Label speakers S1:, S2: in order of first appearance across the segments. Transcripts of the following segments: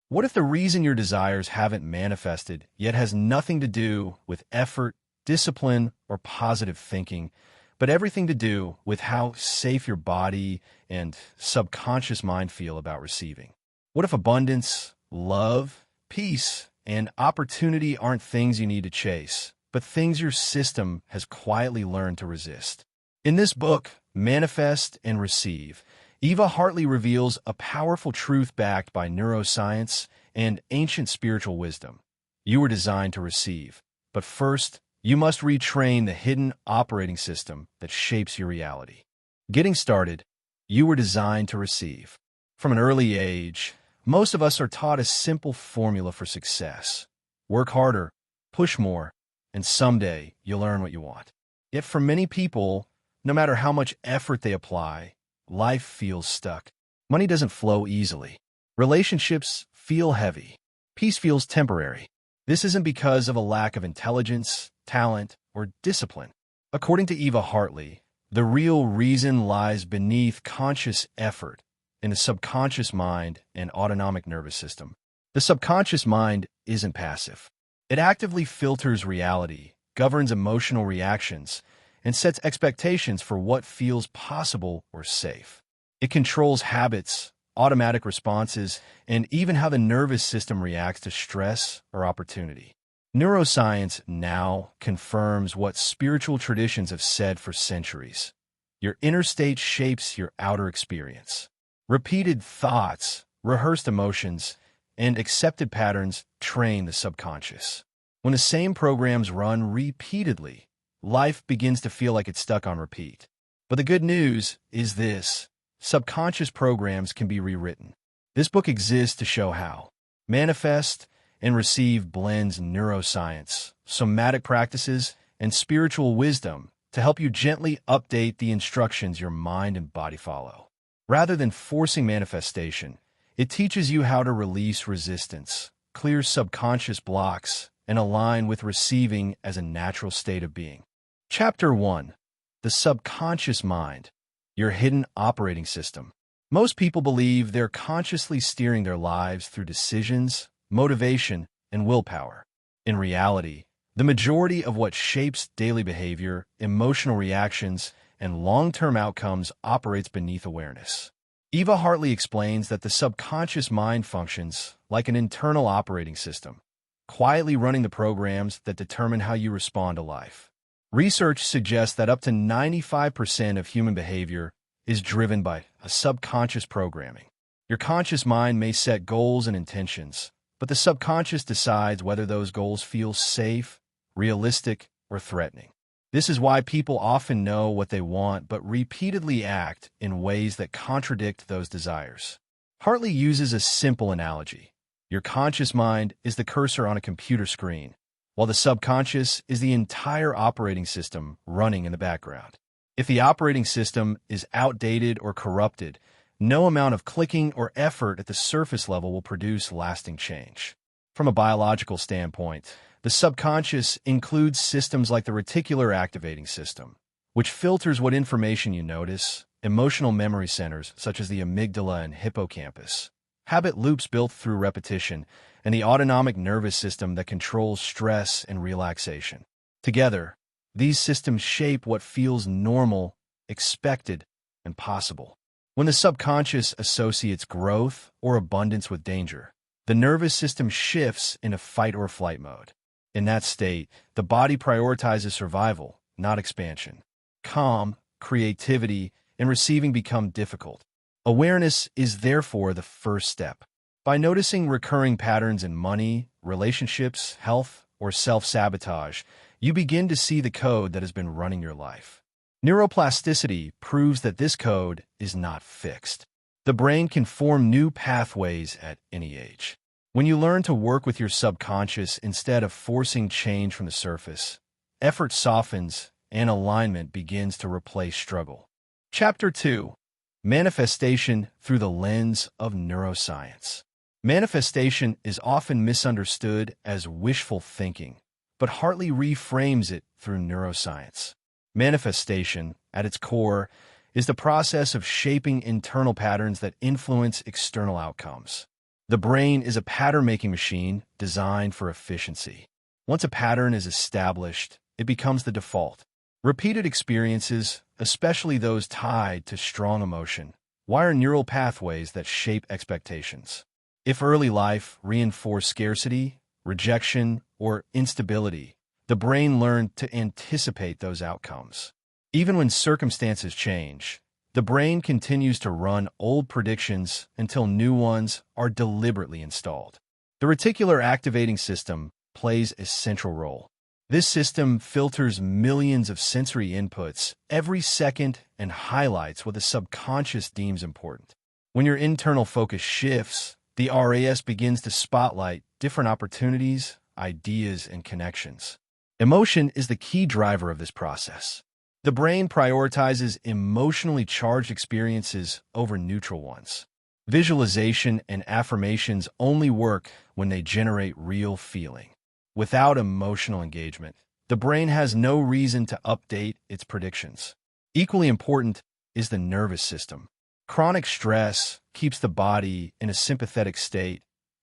S1: What if the reason your desires haven't manifested yet has nothing to do with effort, discipline, or positive thinking, but everything to do with how safe your body and subconscious mind feel about receiving? What if abundance, love, peace, and opportunity aren't things you need to chase, but things your system has quietly learned to resist? In this book, Manifest and Receive, Eva Hartley reveals a powerful truth backed by neuroscience and ancient spiritual wisdom. You were designed to receive, but first, you must retrain the hidden operating system that shapes your reality. Getting started, you were designed to receive. From an early age, most of us are taught a simple formula for success. Work harder, push more, and someday you'll earn what you want. Yet for many people, no matter how much effort they apply, life feels stuck. Money doesn't flow easily. Relationships feel heavy. Peace feels temporary. This isn't because of a lack of intelligence, talent, or discipline. According to Eva Hartley, the real reason lies beneath conscious effort in the subconscious mind and autonomic nervous system. The subconscious mind isn't passive. It actively filters reality, governs emotional reactions, and sets expectations for what feels possible or safe. It controls habits, automatic responses, and even how the nervous system reacts to stress or opportunity. Neuroscience now confirms what spiritual traditions have said for centuries. Your inner state shapes your outer experience. Repeated thoughts, rehearsed emotions, and accepted patterns train the subconscious. When the same programs run repeatedly, life begins to feel like it's stuck on repeat. But the good news is this: subconscious programs can be rewritten. This book exists to show how. Manifest and Receive blends neuroscience, somatic practices, and spiritual wisdom to help you gently update the instructions your mind and body follow. Rather than forcing manifestation, it teaches you how to release resistance, clear subconscious blocks, and align with receiving as a natural state of being. Chapter 1. The Subconscious Mind, Your Hidden Operating System. Most people believe they're consciously steering their lives through decisions, motivation, and willpower. In reality, the majority of what shapes daily behavior, emotional reactions, and long-term outcomes operates beneath awareness. Eva Hartley explains that the subconscious mind functions like an internal operating system, quietly running the programs that determine how you respond to life. Research suggests that up to 95% of human behavior is driven by a subconscious programming. Your conscious mind may set goals and intentions, but the subconscious decides whether those goals feel safe, realistic, or threatening. This is why people often know what they want but repeatedly act in ways that contradict those desires. Hartley uses a simple analogy. Your conscious mind is the cursor on a computer screen, while the subconscious is the entire operating system running in the background. If the operating system is outdated or corrupted, no amount of clicking or effort at the surface level will produce lasting change. From a biological standpoint, the subconscious includes systems like the reticular activating system, which filters what information you notice, emotional memory centers such as the amygdala and hippocampus, habit loops built through repetition, and the autonomic nervous system that controls stress and relaxation. Together, these systems shape what feels normal, expected, and possible. When the subconscious associates growth or abundance with danger, the nervous system shifts into fight or flight mode. In that state, the body prioritizes survival, not expansion. Calm, creativity, and receiving become difficult. Awareness is therefore the first step. By noticing recurring patterns in money, relationships, health, or self-sabotage, you begin to see the code that has been running your life. Neuroplasticity proves that this code is not fixed. The brain can form new pathways at any age. When you learn to work with your subconscious instead of forcing change from the surface, effort softens and alignment begins to replace struggle. Chapter 2. Manifestation through the lens of neuroscience. Manifestation is often misunderstood as wishful thinking, but Hartley reframes it through neuroscience. Manifestation, at its core, is the process of shaping internal patterns that influence external outcomes. The brain is a pattern-making machine designed for efficiency. Once a pattern is established, it becomes the default. Repeated experiences, especially those tied to strong emotion, wire neural pathways that shape expectations. If early life reinforced scarcity, rejection, or instability, the brain learned to anticipate those outcomes. Even when circumstances change, the brain continues to run old predictions until new ones are deliberately installed. The reticular activating system plays a central role. This system filters millions of sensory inputs every second and highlights what the subconscious deems important. When your internal focus shifts, the RAS begins to spotlight different opportunities, ideas, and connections. Emotion is the key driver of this process. The brain prioritizes emotionally charged experiences over neutral ones. Visualization and affirmations only work when they generate real feeling. Without emotional engagement, the brain has no reason to update its predictions. Equally important is the nervous system. Chronic stress keeps the body in a sympathetic state,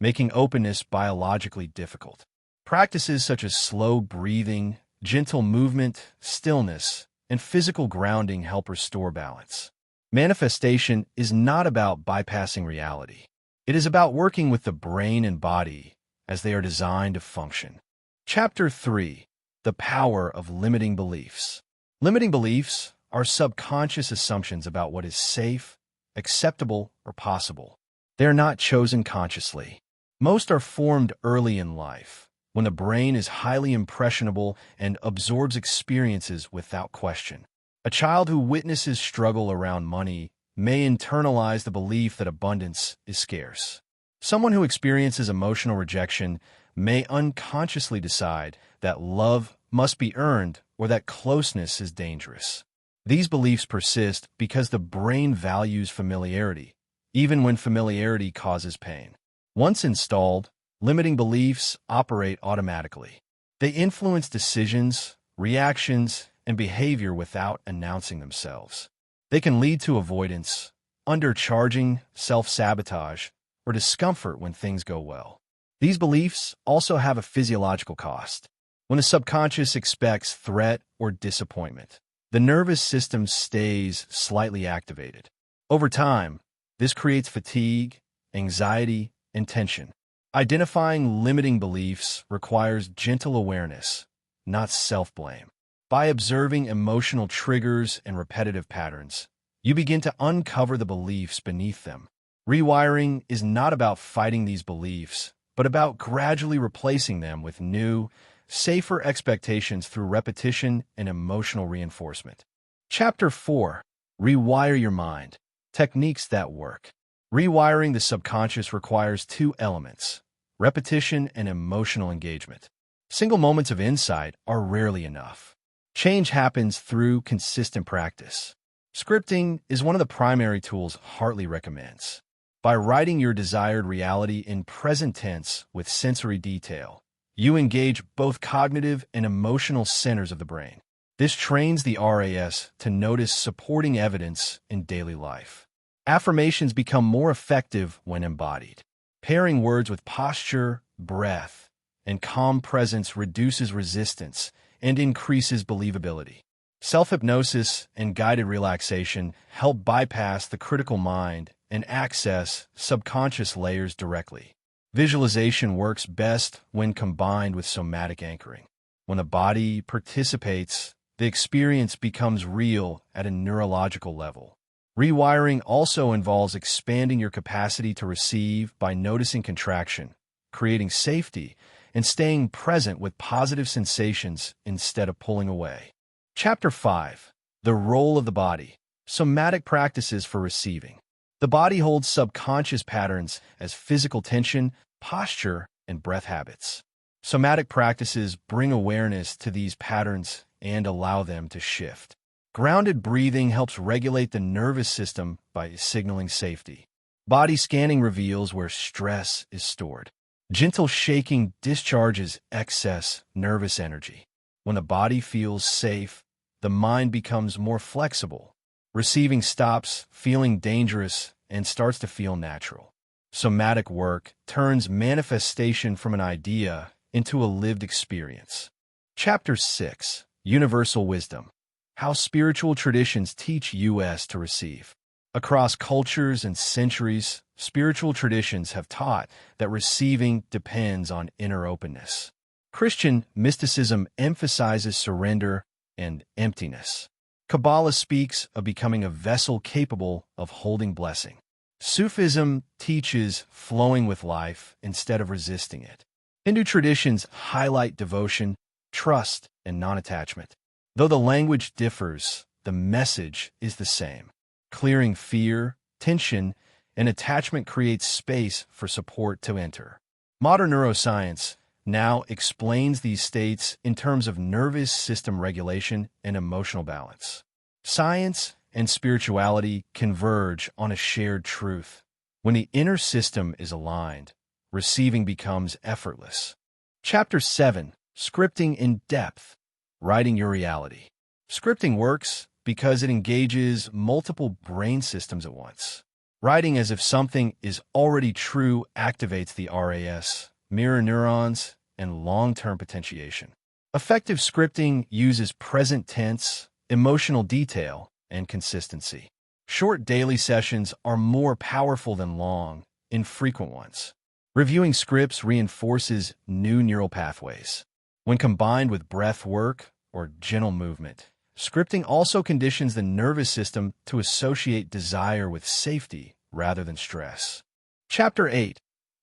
S1: making openness biologically difficult. Practices such as slow breathing, gentle movement, stillness, and physical grounding help restore balance. Manifestation is not about bypassing reality. It is about working with the brain and body as they are designed to function. Chapter 3. The Power of Limiting Beliefs. Limiting beliefs are subconscious assumptions about what is safe, acceptable, or possible. They are not chosen consciously. Most are formed early in life, when the brain is highly impressionable and absorbs experiences without question. A child who witnesses struggle around money may internalize the belief that abundance is scarce. Someone who experiences emotional rejection may unconsciously decide that love must be earned or that closeness is dangerous. These beliefs persist because the brain values familiarity, even when familiarity causes pain. Once installed, limiting beliefs operate automatically. They influence decisions, reactions, and behavior without announcing themselves. They can lead to avoidance, undercharging, self-sabotage, or discomfort when things go well. These beliefs also have a physiological cost. When the subconscious expects threat or disappointment, the nervous system stays slightly activated. Over time, this creates fatigue, anxiety, and tension. Identifying limiting beliefs requires gentle awareness, not self-blame. By observing emotional triggers and repetitive patterns, you begin to uncover the beliefs beneath them. Rewiring is not about fighting these beliefs, but about gradually replacing them with new, safer expectations through repetition and emotional reinforcement. Chapter 4. Rewire Your Mind. Techniques that work. Rewiring the subconscious requires two elements: repetition and emotional engagement. Single moments of insight are rarely enough. Change happens through consistent practice. Scripting is one of the primary tools Hartley recommends. By writing your desired reality in present tense with sensory detail, you engage both cognitive and emotional centers of the brain. This trains the RAS to notice supporting evidence in daily life. Affirmations become more effective when embodied. Pairing words with posture, breath, and calm presence reduces resistance and increases believability. Self-hypnosis and guided relaxation help bypass the critical mind and access subconscious layers directly. Visualization works best when combined with somatic anchoring. When the body participates, the experience becomes real at a neurological level. Rewiring also involves expanding your capacity to receive by noticing contraction, creating safety, and staying present with positive sensations instead of pulling away. Chapter 5. The Role of the Body. Somatic Practices for Receiving. The body holds subconscious patterns as physical tension, posture, and breath habits. Somatic practices bring awareness to these patterns and allow them to shift. Grounded breathing helps regulate the nervous system by signaling safety. Body scanning reveals where stress is stored. Gentle shaking discharges excess nervous energy. When the body feels safe, the mind becomes more flexible. Receiving stops feeling dangerous and starts to feel natural. Somatic work turns manifestation from an idea into a lived experience. Chapter 6. Universal Wisdom. How Spiritual Traditions Teach us to Receive. Across cultures and centuries, spiritual traditions have taught that receiving depends on inner openness. Christian mysticism emphasizes surrender and emptiness. Kabbalah speaks of becoming a vessel capable of holding blessing. Sufism teaches flowing with life instead of resisting it. Hindu traditions highlight devotion, trust, and non-attachment. Though the language differs, the message is the same. Clearing fear, tension, and attachment creates space for support to enter. Modern neuroscience now explains these states in terms of nervous system regulation and emotional balance. Science and spirituality converge on a shared truth. When the inner system is aligned, receiving becomes effortless. Chapter 7. Scripting in Depth. Writing Your Reality. Scripting works because it engages multiple brain systems at once. Writing as if something is already true activates the RAS, mirror neurons, and long-term potentiation. Effective scripting uses present tense, emotional detail, and consistency. Short daily sessions are more powerful than long, infrequent ones. Reviewing scripts reinforces new neural pathways. When combined with breath work or gentle movement, scripting also conditions the nervous system to associate desire with safety rather than stress. Chapter 8.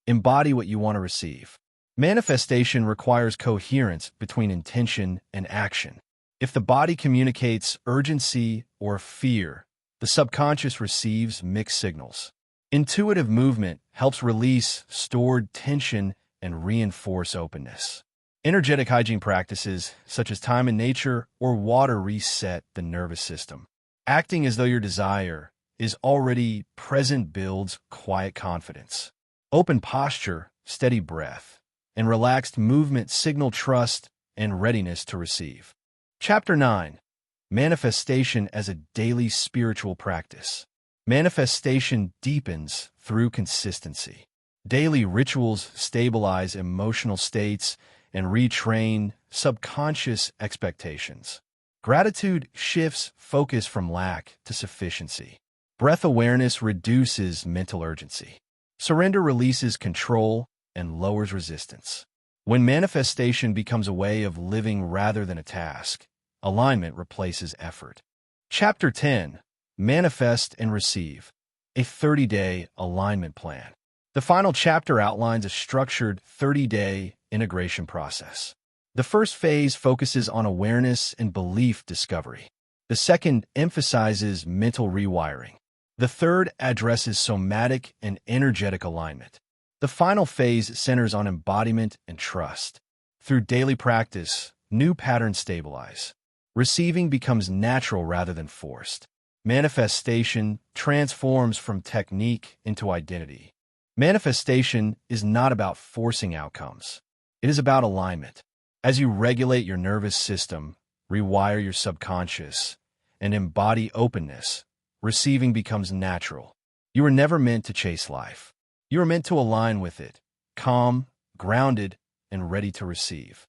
S1: Embody what you want to receive. Manifestation requires coherence between intention and action. If the body communicates urgency or fear, the subconscious receives mixed signals. Intuitive movement helps release stored tension and reinforce openness. Energetic hygiene practices, such as time in nature or water, reset the nervous system. Acting as though your desire is already present builds quiet confidence. Open posture, steady breath, and relaxed movement signal trust and readiness to receive. Chapter 9. Manifestation as a Daily Spiritual Practice. Manifestation deepens through consistency. Daily rituals stabilize emotional states and retrain subconscious expectations. Gratitude shifts focus from lack to sufficiency. Breath awareness reduces mental urgency. Surrender releases control and lowers resistance. When manifestation becomes a way of living rather than a task, alignment replaces effort. Chapter 10. Manifest and Receive. A 30-day alignment plan. The final chapter outlines a structured 30-day integration process. The first phase focuses on awareness and belief discovery. The second emphasizes mental rewiring. The third addresses somatic and energetic alignment. The final phase centers on embodiment and trust. Through daily practice, new patterns stabilize. Receiving becomes natural rather than forced. Manifestation transforms from technique into identity. Manifestation is not about forcing outcomes. It is about alignment. As you regulate your nervous system, rewire your subconscious, and embody openness, receiving becomes natural. You were never meant to chase life. You are meant to align with it, calm, grounded, and ready to receive.